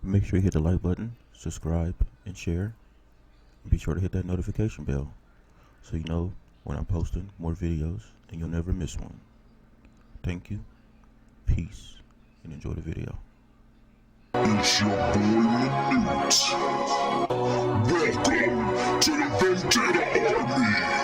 Make sure you hit the like button, subscribe, and share. Be sure to hit that notification bell so you know when I'm posting more videos and you'll never miss one. Thank you, peace, and enjoy the video. It's your boy Minute. Welcome to the Vendetta Army.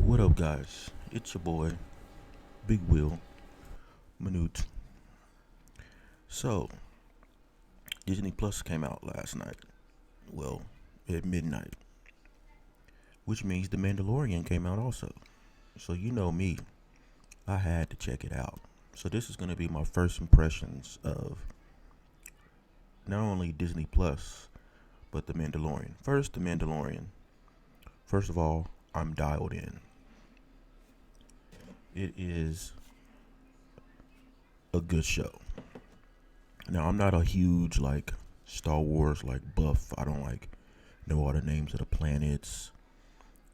What up, guys? It's your boy, Big Will, Minute. So, Disney Plus came out last night. Well, at midnight. Which means The Mandalorian came out also. So, you know me, I had to check it out. So, this is going to be my first impressions of not only Disney Plus, but The Mandalorian. First, The Mandalorian. First of all, I'm dialed in. It is a good show. Now, I'm not a huge Star Wars buff. I don't know all the names of the planets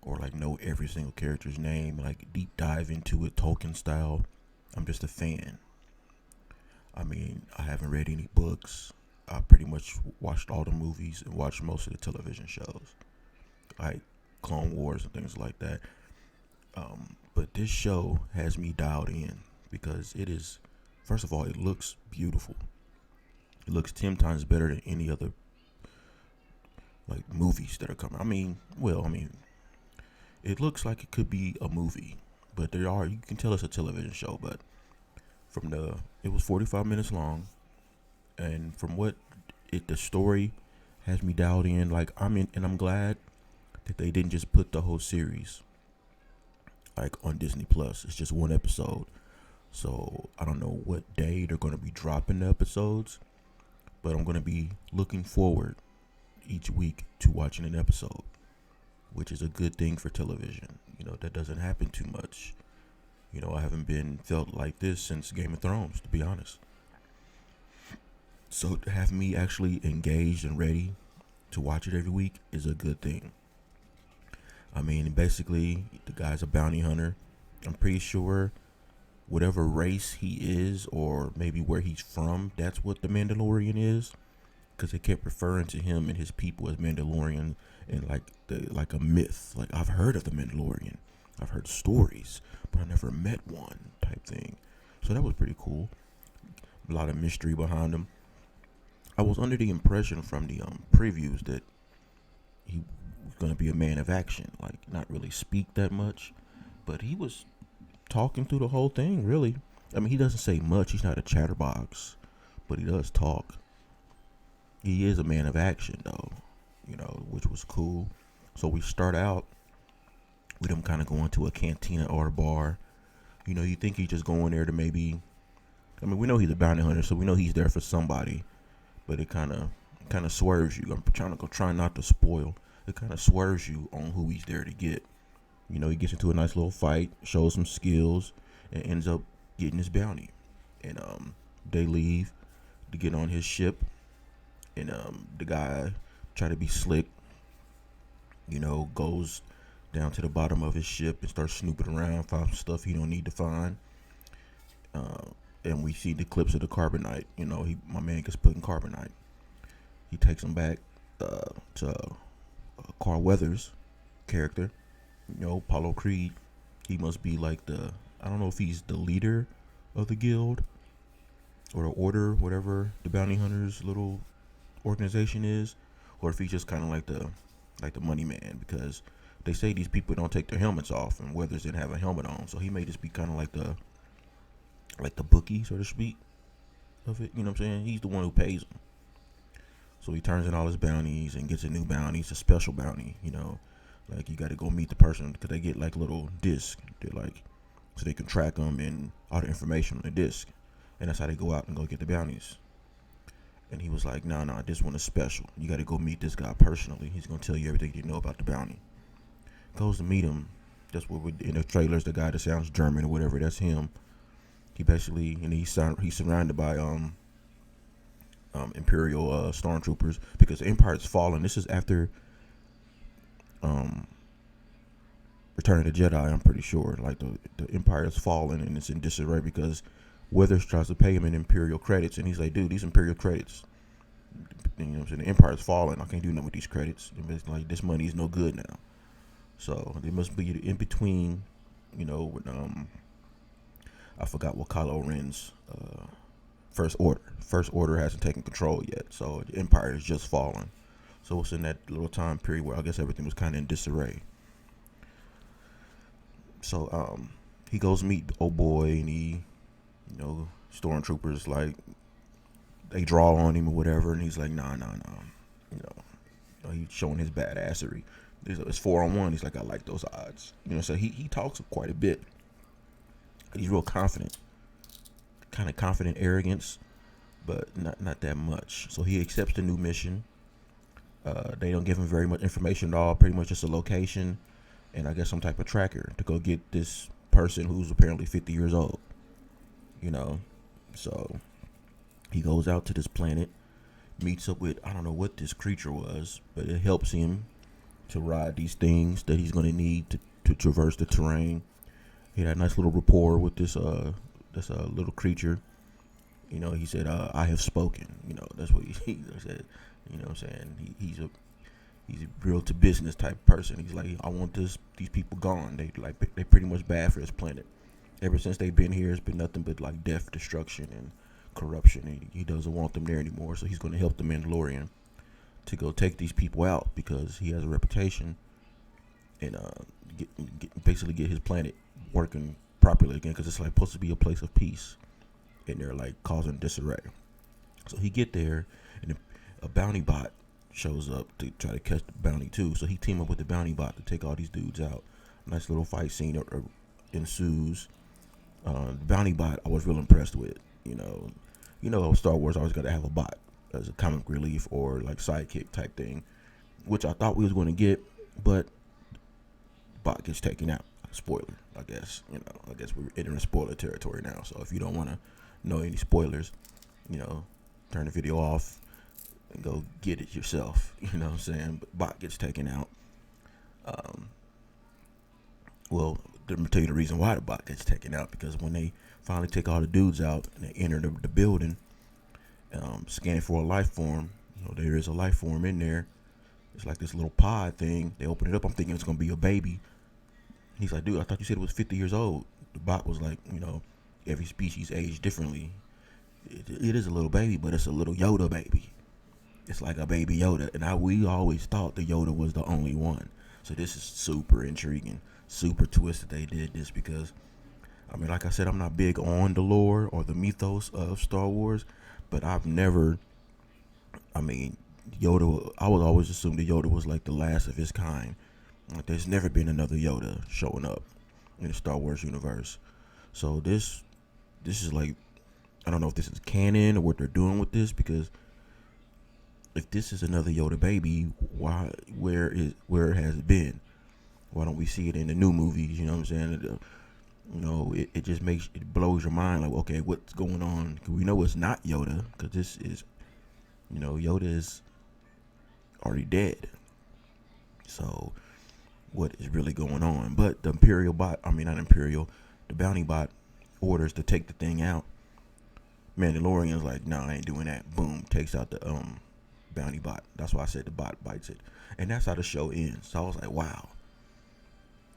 or know every single character's name, deep dive into it Tolkien style. I'm just a fan. I mean, I haven't read any books. I pretty much watched all the movies and watched most of the television shows, like Clone Wars and things like that. But this show has me dialed in because it is, first of all, it looks beautiful. It looks 10 times better than any other movies that are coming. It looks like it could be a movie, but you can tell it's a television show. But it was 45 minutes long, and from the story has me dialed in. And I'm glad that they didn't just put the whole series on Disney Plus. It's just one episode. So I don't know what day they're going to be dropping the episodes, but I'm going to be looking forward each week to watching an episode, which is a good thing for television. That doesn't happen too much. I haven't been felt like this since Game of Thrones, to be honest. So to have me actually engaged and ready to watch it every week is a good thing. Basically, the guy's a bounty hunter. I'm pretty sure whatever race he is, or maybe where he's from, that's what the Mandalorian is. Because they kept referring to him and his people as Mandalorian and like a myth. I've heard of the Mandalorian. I've heard stories, but I never met one type thing. So that was pretty cool. A lot of mystery behind him. I was under the impression from the previews that he was going to be a man of action, not really speak that much, but he was talking through the whole thing, really. He doesn't say much. He's not a chatterbox, but he does talk. He is a man of action, though, which was cool. So we start out with him kind of going to a cantina or a bar. You think he's just going there to maybe, we know he's a bounty hunter, so we know he's there for somebody, but it kind of swerves you. I'm trying not to spoil. It kind of swerves you on who he's there to get. He gets into a nice little fight, shows some skills, and ends up getting his bounty. And they leave to get on his ship. And the guy try to be slick, goes down to the bottom of his ship and starts snooping around, find stuff he don't need to find. And we see the clips of the carbonite. My man gets put in carbonite. He takes him back to Carl Weathers' character. Apollo Creed. He must be I don't know if he's the leader of the guild or the order, whatever the bounty hunters little organization is, or if he's just kind of like the money man, because they say these people don't take their helmets off, and Weathers didn't have a helmet on, so he may just be kind of like the bookie, so to speak, of it. You know what I'm saying? He's the one who pays them. So he turns in all his bounties and gets a new bounty. It's a special bounty, Like you got to go meet the person because they get like little discs. They're like so they can track them and all the information on the disc, and that's how they go out and go get the bounties. And he was like, nah, this one is special. You got to go meet this guy personally. He's gonna tell you everything you know about the bounty. Goes to meet him. That's what in the trailers, the guy that sounds German or whatever. That's him. He basically, and he's surrounded by Imperial stormtroopers because the Empire's fallen. This is after um, Return of the Jedi. I'm pretty sure. Like the Empire's fallen and it's in disarray because Withers tries to pay him in Imperial credits, and he's like, dude, these Imperial credits. You know what I'm saying? The Empire's fallen. I can't do nothing with these credits. It's like this money is no good now. So there must be in between, when I forgot what Kylo Ren's First Order hasn't taken control yet. So the Empire is just fallen. So it's in that little time period where I guess everything was kind of in disarray. So he goes meet old boy, and he, stormtroopers like they draw on him or whatever, and he's like, nah. He's showing his badassery. It's 4-on-1. He's like, I like those odds. So he talks quite a bit. He's real confident, kind of confident arrogance, but not that much. So he accepts the new mission. They don't give him very much information at all. Pretty much just a location, and I guess some type of tracker to go get this person who's apparently 50 years old. So he goes out to this planet, meets up with, I don't know what this creature was, but it helps him to ride these things that he's going to need to traverse the terrain. He had a nice little rapport with this little creature. He said, I have spoken. That's what he said. You know what I'm saying? He's a real to business type person. He's like, I want these people gone. They pretty much bad for this planet. Ever since they've been here, it's been nothing but like death, destruction, and corruption. And he doesn't want them there anymore. So he's going to help the Mandalorian to go take these people out because he has a reputation and basically get his planet working properly again because it's like supposed to be a place of peace, and they're like causing disarray. So he get there, and a bounty bot shows up to try to catch the bounty too. So he team up with the bounty bot to take all these dudes out. Nice little fight scene ensues. The bounty bot I was real impressed with. Star Wars always got to have a bot as a comic relief or like sidekick type thing, which I thought we was going to get, but bot gets taken out. Spoiler, I guess. I guess we're entering spoiler territory now. So if you don't want to know any spoilers, turn the video off and go get it yourself. You know what I'm saying? But bot gets taken out. Well, let me tell you the reason why the bot gets taken out, because when they finally take all the dudes out and they enter the building, scanning for a life form, there is a life form in there. It's like this little pod thing. They open it up. I'm thinking it's going to be a baby. He's like, dude, I thought you said it was 50 years old. The bot was like, every species age differently. It is a little baby, but it's a little Yoda baby. It's like a baby Yoda. And we always thought the Yoda was the only one. So this is super intriguing, super twisted they did this because, like I said, I'm not big on the lore or the mythos of Star Wars, but I've never, Yoda, I would always assume that Yoda was like the last of his kind. Like there's never been another Yoda showing up in the Star Wars universe. So this is like, I don't know if this is canon or what they're doing with this, because if this is another Yoda baby, where has it been? Why don't we see it in the new movies? You know what I'm saying? It just it blows your mind. Like, okay, what's going on? We know it's not Yoda, because this is, Yoda is already dead. So what is really going on? But the Imperial bot, not Imperial, the bounty bot orders to take the thing out. Mandalorian's like, nah, I ain't doing that. Boom, takes out the bounty bot. That's why I said the bot bites it. And that's how the show ends. So I was like, wow.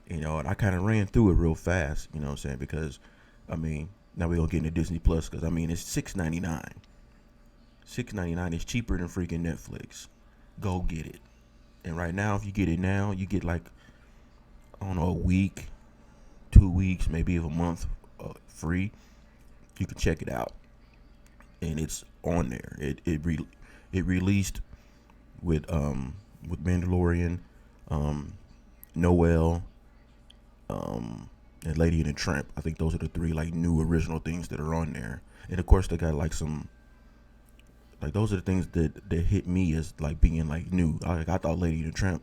And I kind of ran through it real fast, you know what I'm saying? Because, now we're going to get into Disney Plus, because, it's $6.99. $6.99 is cheaper than freaking Netflix. Go get it. And right now, if you get it now, you get like, I don't know, a week, 2 weeks, maybe a month free. You can check it out. And it's on there. It released with Mandalorian, Noel, and Lady and the Tramp. I think those are the three like new original things that are on there. And of course they got like some like those are the things that hit me as like being like new. I thought Lady and the Tramp,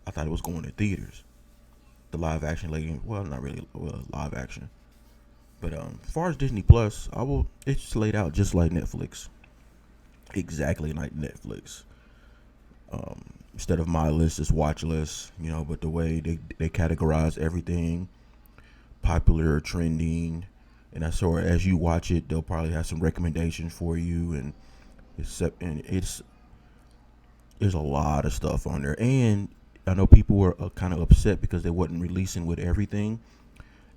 I thought it was going to theaters. The live action Lady, well, not really live action, but as far as Disney Plus, it's laid out just like Netflix, exactly like Netflix. Instead of my list, it's watch list, but the way they categorize everything, popular, trending, and that's sort of, as you watch it, they'll probably have some recommendations for you, and it's there's a lot of stuff on there. And I know people were kind of upset because they wasn't releasing with everything.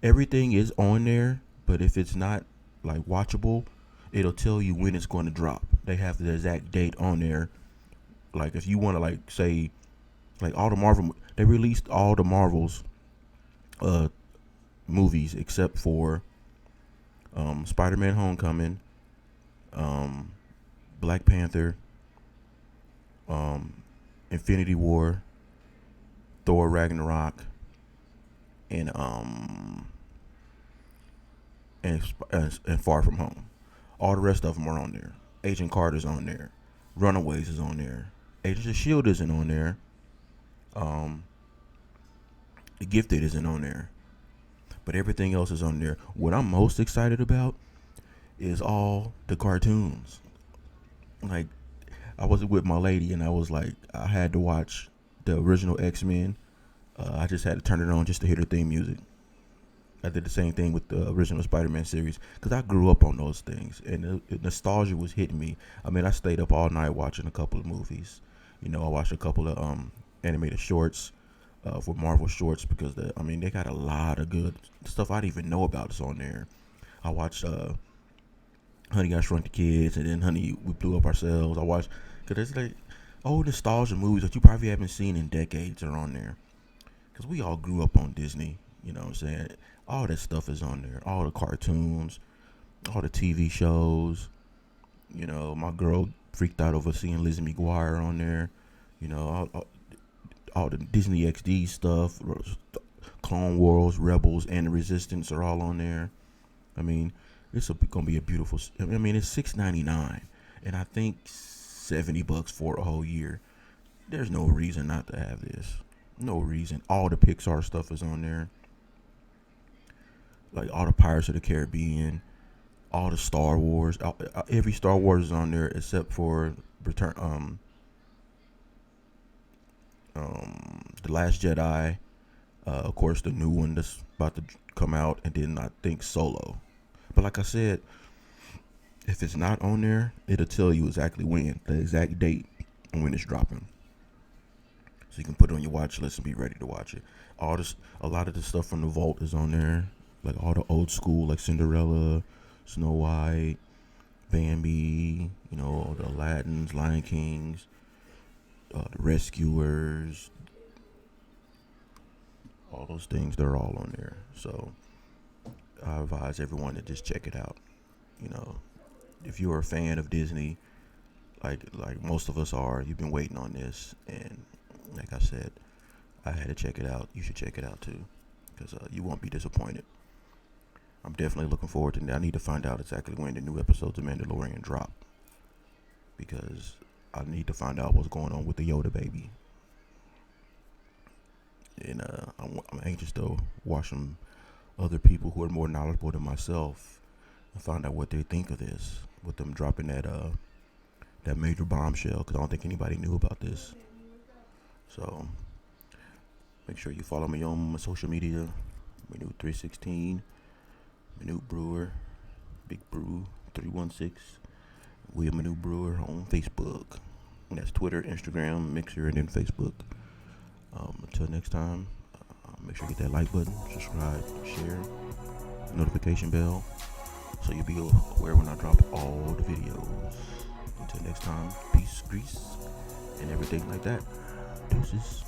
Everything is on there, but if it's not like watchable, it'll tell you when it's going to drop. They have the exact date on there. Like if you want to like say like all the Marvel, they released all the Marvels movies except for Spider-Man Homecoming, Black Panther, Infinity War, Thor Ragnarok, and Far From Home. All the rest of them are on there. Agent Carter's on there. Runaways is on there. Agents of S.H.I.E.L.D. isn't on there. The Gifted isn't on there. But everything else is on there. What I'm most excited about is all the cartoons. Like, I was with my lady and I was like, I had to watch the original X-Men. I just had to turn it on just to hear the theme music. I did the same thing with the original Spider-Man series because I grew up on those things and the nostalgia was hitting me. I mean, I stayed up all night watching a couple of movies. I watched a couple of animated shorts for Marvel shorts because they got a lot of good stuff I didn't even know about is on there. I watched Honey, I Shrunk the Kids, and then Honey, We Blew Up Ourselves. I watched because it's like old nostalgia movies that you probably haven't seen in decades are on there because we all grew up on Disney. You know what I'm saying? All that stuff is on there. All the cartoons, all the TV shows. My girl freaked out over seeing Lizzie McGuire on there. All the Disney XD stuff, Clone Wars, Rebels, and the Resistance are all on there. I mean, it's gonna be a beautiful. It's $6.99, and I think $70 for a whole year. There's no reason not to have this. No reason. All the Pixar stuff is on there. Like all the Pirates of the Caribbean, all the Star Wars, every Star Wars is on there except for Return, The Last Jedi, of course the new one that's about to come out, and then I think Solo. But like I said, if it's not on there, it'll tell you exactly when, the exact date, and when it's dropping. So you can put it on your watch list and be ready to watch it. A lot of the stuff from the vault is on there. Like all the old school, like Cinderella, Snow White, Bambi, all the Aladdins, Lion Kings, the Rescuers, all those things, they're all on there. So I advise everyone to just check it out. If you're a fan of Disney, like most of us are, you've been waiting on this, and like I said, I had to check it out. You should check it out too, because you won't be disappointed. I'm definitely looking forward to it. I need to find out exactly when the new episodes of Mandalorian drop, because I need to find out what's going on with the Yoda baby. And I'm anxious to watch some other people who are more knowledgeable than myself and find out what they think of this, with them dropping that major bombshell, because I don't think anybody knew about this. So make sure you follow me on my social media, Minute316, Minute Brewer, Big Brew 316, William Minute Brewer on Facebook. And that's Twitter, Instagram, Mixer, and then Facebook. Until next time, make sure you hit that like button, subscribe, share, notification bell, so you'll be aware when I drop all the videos. Until next time, peace, grease, and everything like that. Deuces.